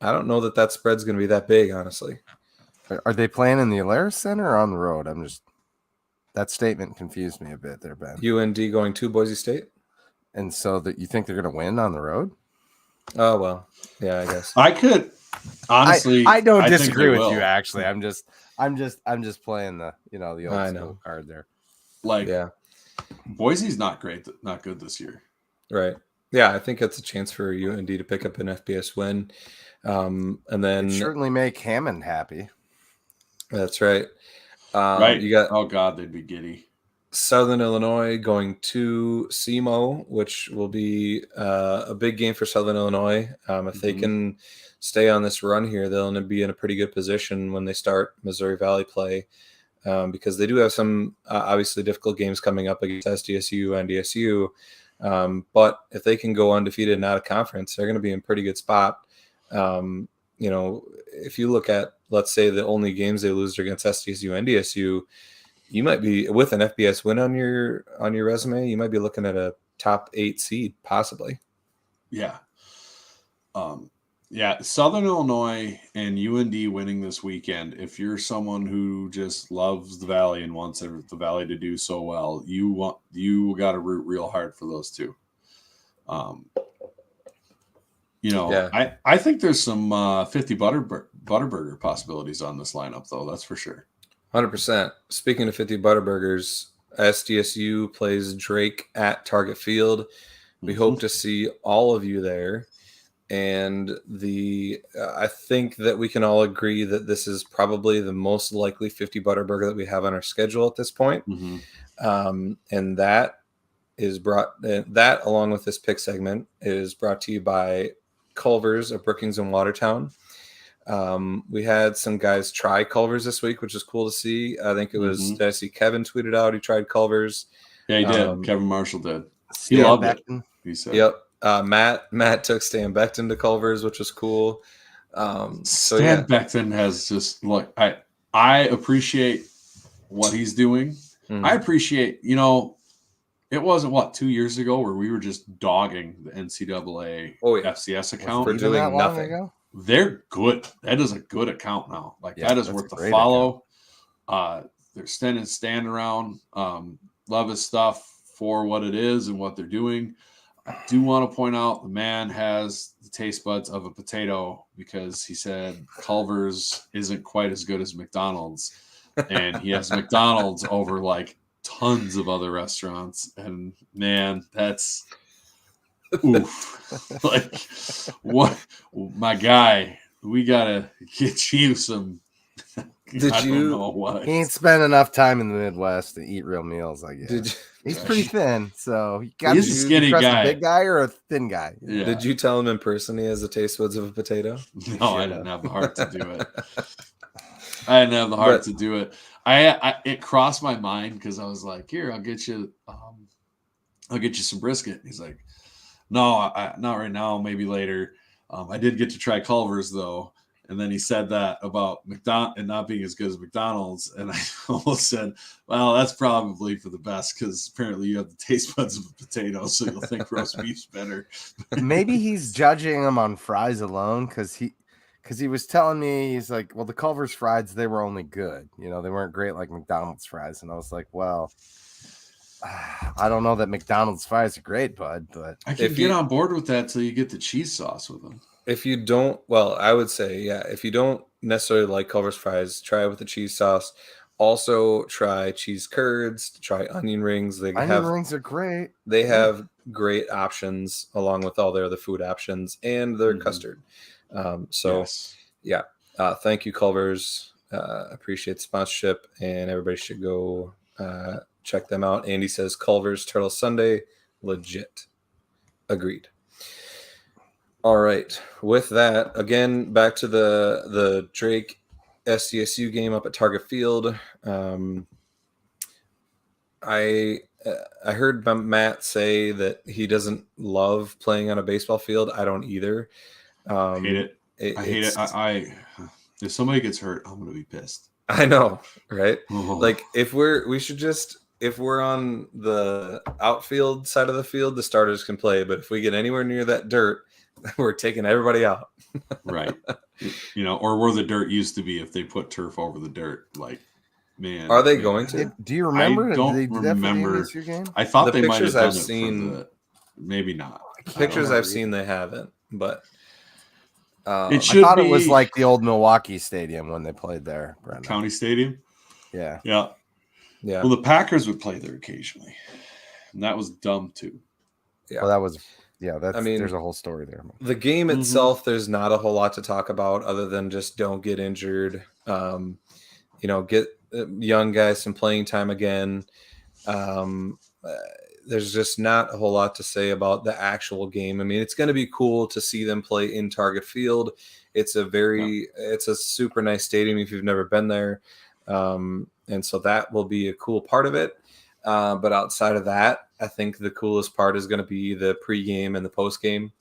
don't know that spread's going to be that big, honestly. Are they playing in the Alaris Center or on the road? That statement confused me a bit there, Ben. UND going to Boise State? And so that you think they're going to win on the road? Oh, well, yeah, I guess. I could honestly. I don't disagree with will. you. Actually, I'm just playing the the old school card there. Like, yeah, Boise's not great, not good this year. Right. Yeah, I think it's a chance for UND to pick up an FBS win, and then it'd certainly make Hammond happy. That's right. Right. You got oh god, they'd be giddy. Southern Illinois going to SEMO, which will be a big game for Southern Illinois. If they can stay on this run here, they'll be in a pretty good position when they start Missouri Valley play, because they do have some obviously difficult games coming up against SDSU and NDSU. But if they can go undefeated and out of conference, they're going to be in a pretty good spot. If you look at, let's say, the only games they lose are against SDSU and NDSU, you might be with an FBS win on your resume. You might be looking at a top 8 seed, possibly. Yeah. Southern Illinois and UND winning this weekend. If you're someone who just loves the Valley and wants the Valley to do so well, you got to root real hard for those two. I think there's some 50 Butterburger possibilities on this lineup, though. That's for sure. 100%. Speaking of 50 Butterburgers, SDSU plays Drake at Target Field. We hope to see all of you there. And I think that we can all agree that this is probably the most likely 50 Butterburger that we have on our schedule at this point. And that along with this pick segment is brought to you by Culver's of Brookings and Watertown. We had some guys try Culver's this week, which is cool to see. I think it was, did I see Kevin tweeted out he tried Culver's? Yeah, he did. Kevin Marshall did. He loved it. He said. Yep. Matt took Stan Becton to Culver's, which was cool. Stan Becton has just look. I appreciate what he's doing. I appreciate, it wasn't 2 years ago where we were just dogging the NCAA FCS account for doing nothing. Ago? They're good. That is a good account now. That is worth the follow. They're standing around. Love his stuff. for what it is and what they're doing. I do want to point out the man has the taste buds of a potato because he said Culver's isn't quite as good as McDonald's. And he has McDonald's over like tons of other restaurants. And man, that's oof. Like, what, my guy, we got to get you some. Did I you- don't know what. He ain't spent enough time in the Midwest to eat real meals, I guess. Did you, He's pretty thin, so you got He's a skinny guy. A big guy or a thin guy? Yeah. did you tell him in person he has the taste buds of a potato? No, I didn't have the heart to do it. I didn't have the heart to do it. I it crossed my mind because I was like, "Here, I'll get you some brisket." And he's like, "No, not right now. Maybe later." I did get to try Culver's though, and then he said that about McDonald's and not being as good as McDonald's, and I almost said, "Well, that's probably for the best because apparently you have the taste buds of a potato, so you'll think roast beef's better." Maybe he's judging him on fries alone because he was telling me, he's like, well, the Culver's fries, they were only good. You know, they weren't great like McDonald's fries. And I was like, well, I don't know that McDonald's fries are great, bud, but I can get on board with that till you get the cheese sauce with them. If you don't, well, I would say, yeah, if you don't necessarily like Culver's fries, try it with the cheese sauce. Also, try cheese curds, try onion rings. onion rings are great. They have great options along with all their other food options and their custard. Yes. Thank you, Culver's. Appreciate the sponsorship, and everybody should go check them out. Andy says Culver's Turtle Sunday, legit. Agreed. All right. With that, again, back to the Drake SDSU game up at Target Field. I heard Matt say that he doesn't love playing on a baseball field. I don't either. I hate it. I hate it. I if somebody gets hurt, I'm gonna be pissed. I know, right? Oh. Like if we're on the outfield side of the field, the starters can play. But if we get anywhere near that dirt, we're taking everybody out. Right. You know, or where the dirt used to be if they put turf over the dirt. Like, man. Are they going to? Do you remember? I don't Did they do that for the remember. MSU game? I thought The they might have pictures done I've it seen- for the, maybe not. Pictures know. I've seen, they haven't. But It I should thought be it was like the old Milwaukee Stadium when they played there, Brendan. County Stadium. Yeah. Yeah. yeah, Well, the Packers would play there occasionally, and that was dumb too. yeah. Well, that was, that's, I mean- there's a whole story there. The game Mhm. itself, there's not a whole lot to talk about other than just don't get injured. Get young guys some playing time again. There's just not a whole lot to say about the actual game. I mean, it's going to be cool to see them play in Target Field. It's a super nice stadium if you've never been there. And so that will be a cool part of it. But outside of that, I think the coolest part is going to be the pregame and the postgame.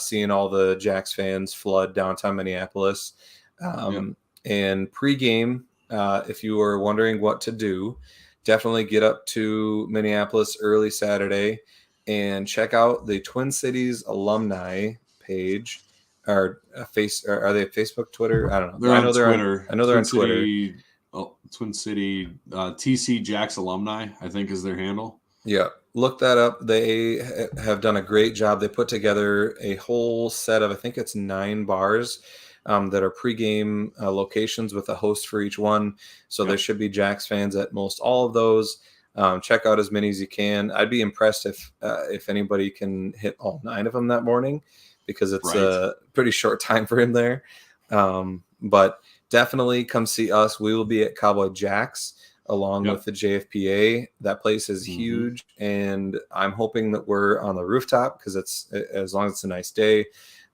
Seeing all the Jacks fans flood downtown Minneapolis. And pregame, if you were wondering what to do, definitely get up to Minneapolis early Saturday and check out the Twin Cities alumni page. Are they Facebook, Twitter? I don't know. They're on Twitter. I know they're on Twitter. Twin City TC Jacks alumni, I think, is their handle. Yeah, look that up. They have done a great job. They put together a whole set of, I think it's 9 bars that are pregame locations with a host for each one. So there should be Jacks fans at most all of those. Check out as many as you can. I'd be impressed if anybody can hit all 9 of them that morning, because it's a pretty short time for him there. But definitely come see us. We will be at Cowboy Jacks along with the JFPA. That place is huge, and I'm hoping that we're on the rooftop because it's, as long as it's a nice day.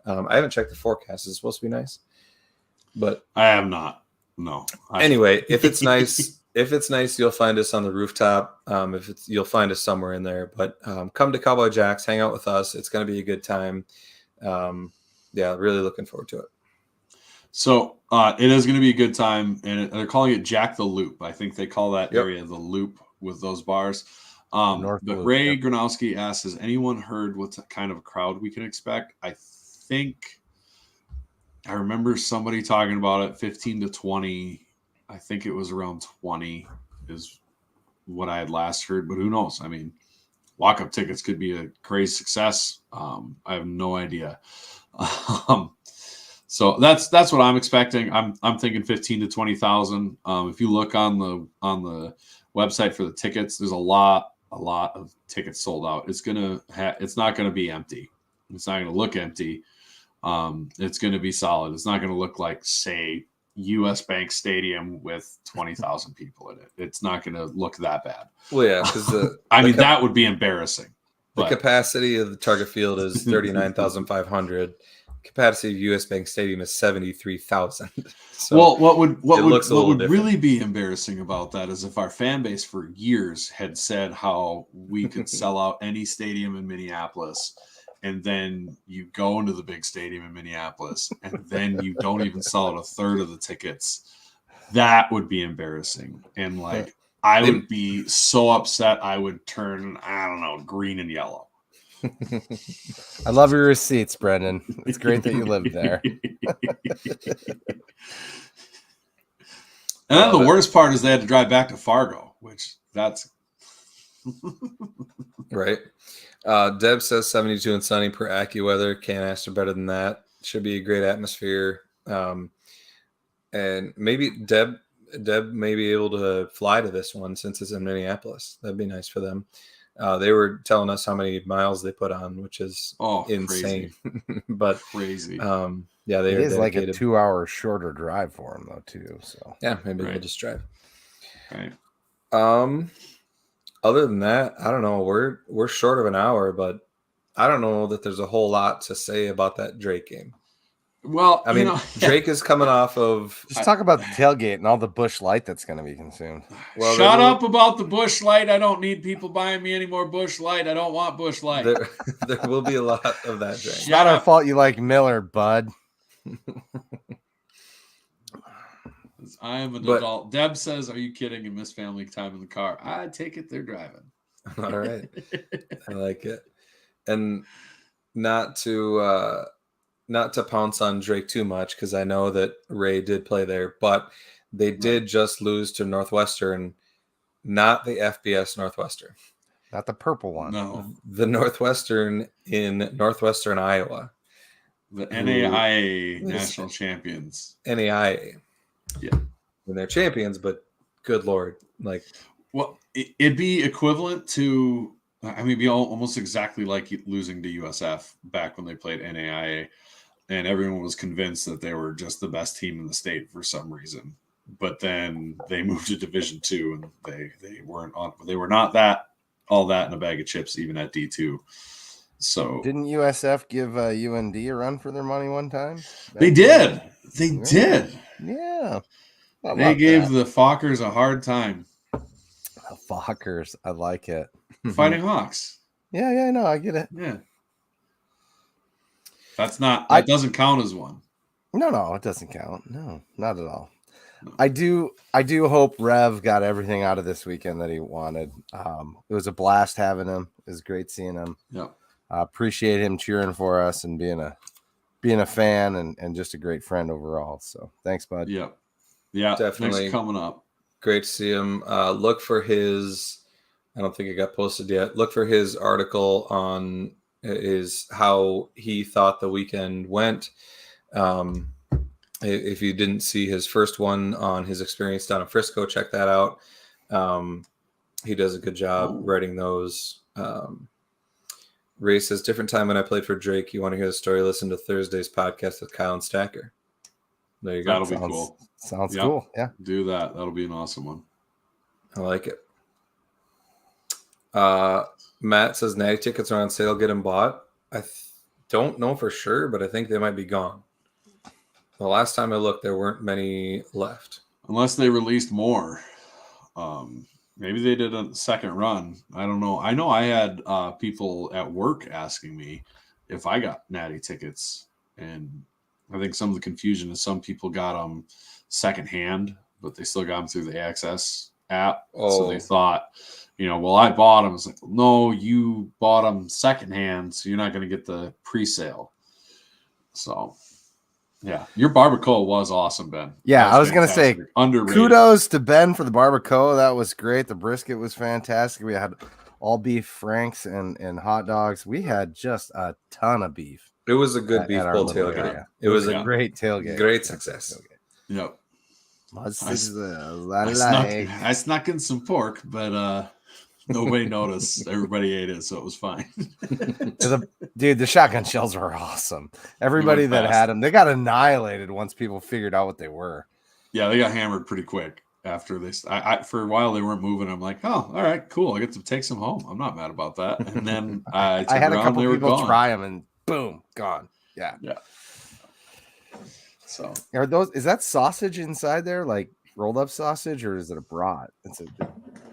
I haven't checked the forecast. It's supposed to be nice, but I have not. No. Anyway, if it's nice, you'll find us on the rooftop. You'll find us somewhere in there. But come to Cowboy Jacks, hang out with us. It's going to be a good time. Really looking forward to it. So it is going to be a good time, and they're calling it Jack the Loop. I think they call that area the Loop with those bars. But Loop, Ray Gronowski asks, has anyone heard what kind of a crowd we can expect? I remember somebody talking about it, 15 to 20. I think it was around 20 is what I had last heard, but who knows? I mean, walk-up tickets could be a crazy success. I have no idea. So that's what I'm expecting. I'm thinking 15 to 20,000. If you look on the website for the tickets, there's a lot of tickets sold out. It's not gonna be empty. It's not gonna look empty. It's gonna be solid. It's not gonna look like, say, US Bank Stadium with 20,000 people in it. It's not gonna look that bad. Well, yeah, because that would be embarrassing. The But capacity of the target field is 39,500. Capacity of US Bank Stadium is 73,000. So well, what would looks a little would different. really be embarrassing about that is if our fan base for years had said how we could sell out any stadium in Minneapolis, and then you go into the big stadium in Minneapolis, and then you don't even sell out a third of the tickets. That would be embarrassing, and like I would be so upset. I would turn, I don't know, green and yellow. I love your receipts, Brendan. It's great that you live there. And then the worst part is they had to drive back to Fargo, which that's right. Deb says 72 and sunny per AccuWeather. Can't ask for better than that. Should be a great atmosphere. And maybe Deb may be able to fly to this one since it's in Minneapolis. That'd be nice for them. They were telling us how many miles they put on, which is insane. But crazy. Yeah, they it are is like a dedicated. 2 hour shorter drive for them though too. So Yeah, maybe Right. we'll just drive. Right. Other than that, I don't know. We're short of an hour, but I don't know that there's a whole lot to say about that Drake game. Well, I mean, Drake is coming off of. just talk about the tailgate and all the Busch Light that's going to be consumed. Well, shut up about the Busch Light. I don't need people buying me any more Busch Light. I don't want Busch Light. There will be a lot of that drink. It's not our fault you like Miller, bud. I am an adult. Deb says, "Are you kidding?" And miss family time in the car. I take it they're driving. All right, I like it, and not to pounce on Drake too much because I know that Ray did play there, but they did just lose to Northwestern, not the FBS Northwestern, Not the purple one. No, the Northwestern in Northwestern Iowa, the NAIA national champions. NAIA. Yeah, and they're champions, but good Lord, like, well, it'd be equivalent to. I mean, be almost exactly like losing to USF back when they played NAIA, and everyone was convinced that they were just the best team in the state for some reason. But then they moved to Division II, and they weren't on. They were not all that in a bag of chips, even at D2. So Didn't USF give UND a run for their money one time? they did. They did. Yeah. They gave the Fockers a hard time. The Fockers. I like it. Fighting Hawks. Yeah, I know. I get it. Yeah. That doesn't count as one. No, it doesn't count. No, not at all. No. I do hope Rev got everything out of this weekend that he wanted. It was a blast having him. It was great seeing him. Yeah. Appreciate him cheering for us and being a fan and just a great friend overall. So thanks, bud. Yeah. Yeah. Definitely. Thanks for coming up. Great to see him. Look for his, I don't think it got posted yet. Look for his article on how he thought the weekend went. If you didn't see his first one on his experience down in Frisco, check that out. He does a good job writing those. Ray says, different time when I played for Drake. You want to hear the story? Listen to Thursday's podcast with Kyle and Stacker. There you go. That'll be cool. Sounds cool. Yeah. Do that. That'll be an awesome one. I like it. Matt says natty tickets are on sale. Get them bought. I don't know for sure, but I think they might be gone. The last time I looked, there weren't many left. Unless they released more. Maybe they did a second run. I don't know. I know I had people at work asking me if I got natty tickets. And I think some of the confusion is some people got them secondhand, but they still got them through the AXS app. So they thought, well, I bought them. It's like, no, you bought them secondhand, so you're not going to get the pre-sale. So, yeah, your barbacoa was awesome, Ben. Yeah, I was going to say, underrated. Kudos to Ben for the barbacoa. That was great. The brisket was fantastic. We had all beef franks and hot dogs. We had just a ton of beef. It was a good at beef our bowl little tailgate. area. It was Yeah. a Great tailgate. great success. Yep. I Like. snuck in some pork, but nobody noticed. Everybody ate it, so it was fine. Dude, the shotgun shells were awesome. Everybody went that fast. had them, they got annihilated once people figured out what they were. Yeah, they got hammered pretty quick after they. For a while they weren't moving. I'm like, oh, all right, cool. I get to take some home. I'm not mad about that. And then I I had a around, couple they were people gone. try them, and boom, gone. Yeah. So Are those? Is that sausage inside there, like rolled up sausage, or is it a brat? It's a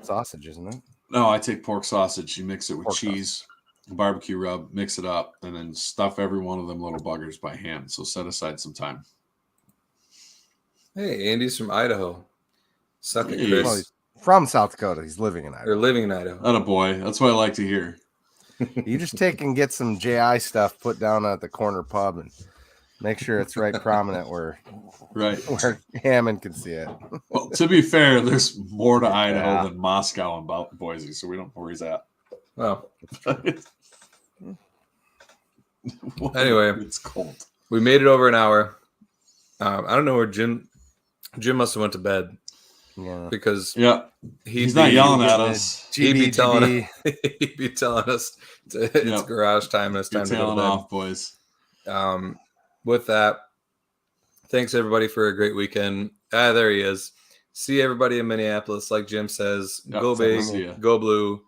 sausage, isn't it? no, I take pork sausage. You mix it with Pork cheese, barbecue rub, mix it up, and then stuff every one of them little buggers by hand. So set aside some time. Hey, Andy's from Idaho. Suck it, Hey. Chris. Well, he's from South Dakota. He's living in Or Idaho. living in Idaho. Not a boy. That's what I like to hear. You just take and get some JI stuff put down at the corner pub and make sure it's right prominent where Right. Hammond can see it. Well, to be fair, there's more to Idaho Yeah. than Moscow and Boise, so we don't know where he's at. Well, Anyway. It's cold. we made it over an hour. I don't know where Jim must have went to bed Yeah. because Yeah, he's not yelling at us. He'd be telling GBGB. he'd be telling us it's Yep. garage time and it's You're time to go to tailing bed. off, boys. With that, thanks everybody for a great weekend. There he is. See everybody in Minneapolis, like Jim says. Yep, Go good to big, see ya. go blue,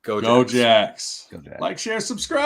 go Go Jacks. Jacks. Go Jacks. Like, share, subscribe.